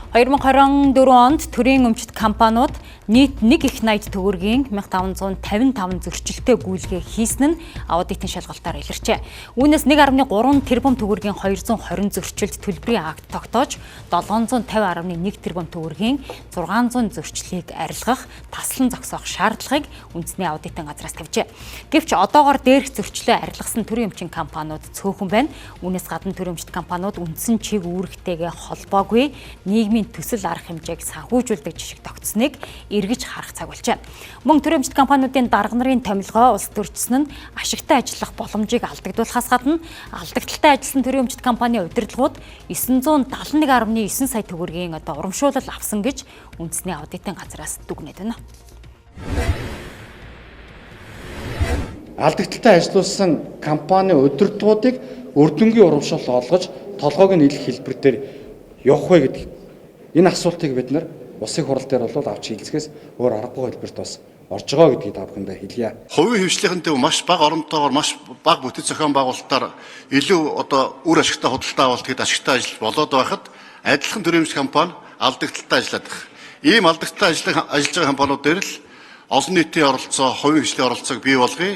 2024 онд төрийн өмчит компаниуд нийт 1,80 төгрөгийн 1555 зөрчилтэй гүйлгээ хийсэн нь аудитын шалгалтаар илэрчээ. Үүнээс 1.3 тэрбум төгрөгийн 220 зөрчилд төлбөрийн акт тогтоож 750.1 тэрбум төгрөгийн 600 зөрчлийг арилгах, таслан зогсоох шаардлагыг үндэсний аудитын газраас тавьжээ. Гэвч одоогоор дээрх зөрчлөө арилгасан төрийн өмчит компаниуд цөөхөн байна. Үүнээс гадна төрийн өмчит компаниуд үндсэн чиг үүрэгтэйгээ холбоогүй нийгмийн төсөл арга хэмжээг санхүүжүүлдэг жишг тогтсныг эргэж харах цаг болжээ. Мөн төрийн өмчит компаниудын дарга нарын томилгоо улс төрчсөн нь ашигтай ажиллах боломжийг алдагдуулахаас гадна алдагдaltaй ажилласан төрийн өмчит компани удирдлагууд 971.9 сая төгрөгийн урамшуулал авсан гэж үндэсний аудитын газраас дүгнээд байна. Алдагдaltaй ажиллуулсан компани удирдлагуудыг үр дүнгийн урамшуул олгож толгойг нь нийлэх хэлбэр дээр явах вэ гэдэг. Энэ асуултыг бид нар улсын хурал дээр бол авч хэлцгээс өөр аргагүй хэлбэрт бас орж байгаа гэдгийг та бүхэндээ хэлье. Хувийн хвшлийнхэнтэй маш бага оромтойгоор маш бага бүтэц зохион байгуулалтаар илүү үр ашигтай худалдаа авалт гээд ашигтай ажил болоод байхад адилхан төрийн өмчит компани алдагдaltaй ажилладаг. Ийм алдагдaltaй ажиллаж байгаа компаниуд дээр л олон нийтийн оролцоо, хувийн хвшлийн оролцоог бий болгоё.